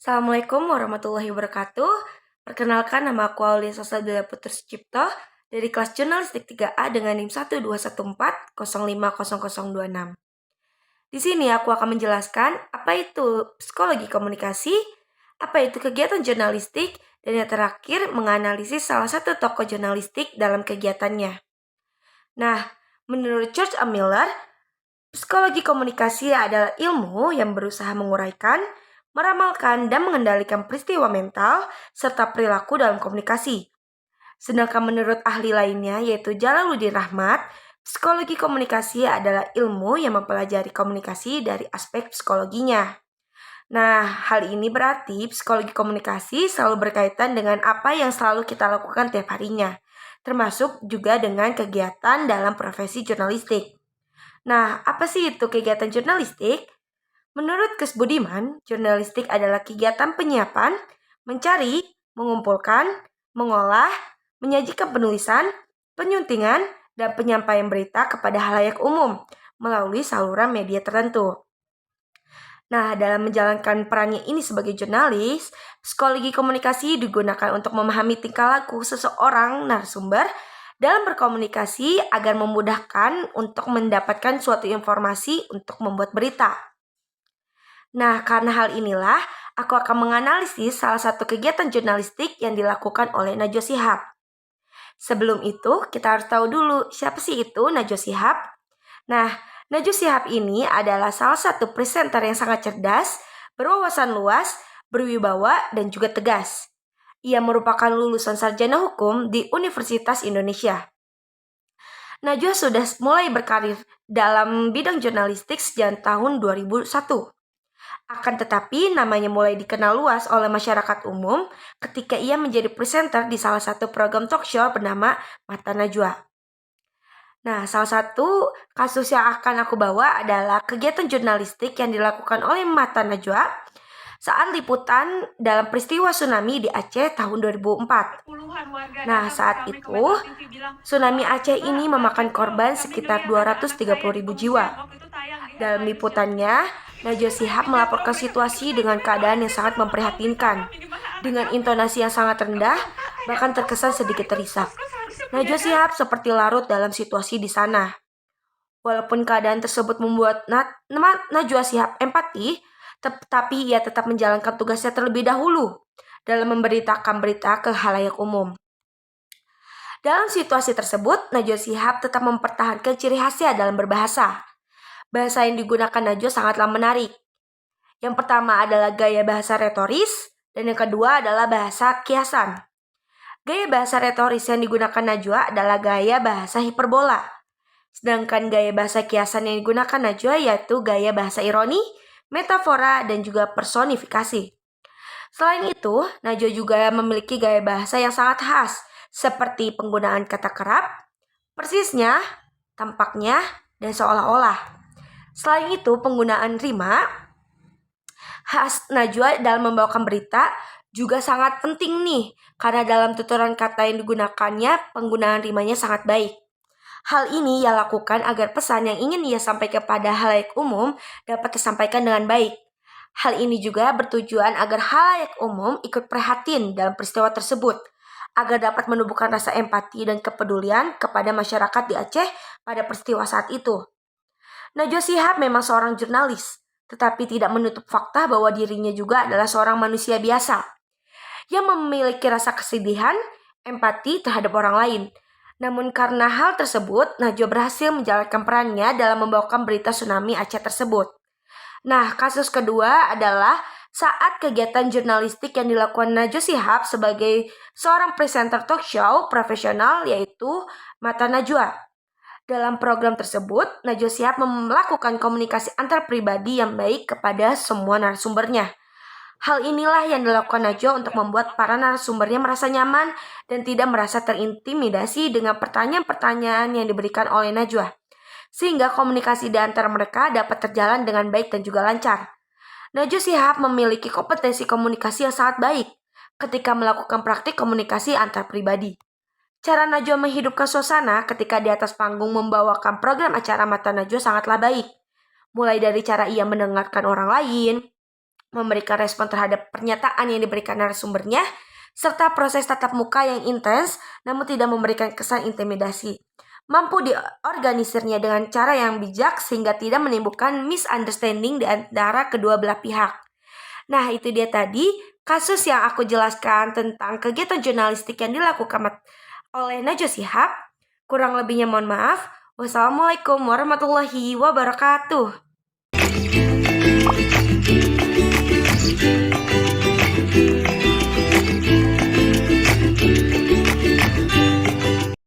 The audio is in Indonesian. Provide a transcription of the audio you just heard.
Assalamualaikum warahmatullahi wabarakatuh. Perkenalkan, nama aku Aulia Sasabila Putri Sucipto dari kelas Jurnalistik 3A dengan NIM 121405026. Di sini aku akan menjelaskan apa itu psikologi komunikasi, apa itu kegiatan jurnalistik, dan yang terakhir menganalisis salah satu tokoh jurnalistik dalam kegiatannya. Nah, menurut George A. Miller, psikologi komunikasi adalah ilmu yang berusaha menguraikan, meramalkan, dan mengendalikan peristiwa mental serta perilaku dalam komunikasi. Sedangkan menurut ahli lainnya yaitu Jalaluddin Rahmat, psikologi komunikasi adalah ilmu yang mempelajari komunikasi dari aspek psikologinya. Nah, hal ini berarti psikologi komunikasi selalu berkaitan dengan apa yang selalu kita lakukan tiap harinya, termasuk juga dengan kegiatan dalam profesi jurnalistik. Nah, apa sih itu kegiatan jurnalistik? Menurut Kes Budiman, jurnalistik adalah kegiatan penyiapan, mencari, mengumpulkan, mengolah, menyajikan penulisan, penyuntingan, dan penyampaian berita kepada halayak umum melalui saluran media tertentu. Nah, dalam menjalankan perannya ini sebagai jurnalis, psikologi komunikasi digunakan untuk memahami tingkah laku seseorang narasumber dalam berkomunikasi agar memudahkan untuk mendapatkan suatu informasi untuk membuat berita. Nah, karena hal inilah, aku akan menganalisis salah satu kegiatan jurnalistik yang dilakukan oleh Najwa Shihab. Sebelum itu, kita harus tahu dulu siapa sih itu Najwa Shihab. Nah, Najwa Shihab ini adalah salah satu presenter yang sangat cerdas, berwawasan luas, berwibawa, dan juga tegas. Ia merupakan lulusan sarjana hukum di Universitas Indonesia. Najwa sudah mulai berkarir dalam bidang jurnalistik sejak tahun 2001. Akan tetapi, namanya mulai dikenal luas oleh masyarakat umum ketika ia menjadi presenter di salah satu program talk show bernama Mata Najwa. Nah, salah satu kasus yang akan aku bawa adalah kegiatan jurnalistik yang dilakukan oleh Mata Najwa saat liputan dalam peristiwa tsunami di Aceh tahun 2004. Nah, saat itu, tsunami Aceh ini memakan korban sekitar 230.000 jiwa. Dalam liputannya, Najwa Shihab melaporkan situasi dengan keadaan yang sangat memprihatinkan. Dengan intonasi yang sangat rendah, bahkan terkesan sedikit terisak. Najwa Shihab seperti larut dalam situasi di sana. Walaupun keadaan tersebut membuat Najwa Shihab empati, tetapi ia tetap menjalankan tugasnya terlebih dahulu dalam memberitakan berita ke halayak umum. Dalam situasi tersebut, Najwa Shihab tetap mempertahankan ciri khasnya dalam berbahasa. Bahasa yang digunakan Najwa sangatlah menarik. Yang pertama adalah gaya bahasa retoris, dan yang kedua adalah bahasa kiasan. Gaya bahasa retoris yang digunakan Najwa adalah gaya bahasa hiperbola. Sedangkan gaya bahasa kiasan yang digunakan Najwa yaitu gaya bahasa ironi, metafora, dan juga personifikasi. Selain itu, Najwa juga memiliki gaya bahasa yang sangat khas, seperti penggunaan kata kerap, persisnya, tampaknya, dan seolah-olah. Selain itu, penggunaan rima khas Najwa dalam membawakan berita juga sangat penting nih, karena dalam tuturan kata yang digunakannya, penggunaan rimanya sangat baik. Hal ini ia lakukan agar pesan yang ingin ia sampaikan kepada halayak umum dapat tersampaikan dengan baik. Hal ini juga bertujuan agar halayak umum ikut prihatin dalam peristiwa tersebut, agar dapat menumbuhkan rasa empati dan kepedulian kepada masyarakat di Aceh pada peristiwa saat itu. Najwa Shihab memang seorang jurnalis, tetapi tidak menutup fakta bahwa dirinya juga adalah seorang manusia biasa yang memiliki rasa kesedihan, empati terhadap orang lain. Namun karena hal tersebut, Najwa berhasil menjalankan perannya dalam membawakan berita tsunami Aceh tersebut. Nah, kasus kedua adalah saat kegiatan jurnalistik yang dilakukan Najwa Shihab sebagai seorang presenter talk show profesional yaitu Mata Najwa. Dalam program tersebut, Najwa Shihab melakukan komunikasi antar pribadi yang baik kepada semua narasumbernya. Hal inilah yang dilakukan Najwa untuk membuat para narasumbernya merasa nyaman dan tidak merasa terintimidasi dengan pertanyaan-pertanyaan yang diberikan oleh Najwa. Sehingga komunikasi di antara mereka dapat terjalan dengan baik dan juga lancar. Najwa Shihab memiliki kompetensi komunikasi yang sangat baik ketika melakukan praktik komunikasi antar pribadi. Cara Najwa menghidupkan suasana ketika di atas panggung membawakan program acara Mata Najwa sangatlah baik. Mulai dari cara ia mendengarkan orang lain, memberikan respon terhadap pernyataan yang diberikan narasumbernya, serta proses tatap muka yang intens namun tidak memberikan kesan intimidasi. Mampu diorganisirnya dengan cara yang bijak sehingga tidak menimbulkan misunderstanding di antara kedua belah pihak. Nah, itu dia tadi kasus yang aku jelaskan tentang kegiatan jurnalistik yang dilakukan oleh Najwa Shihab. Kurang lebihnya mohon maaf. Wassalamualaikum warahmatullahi wabarakatuh.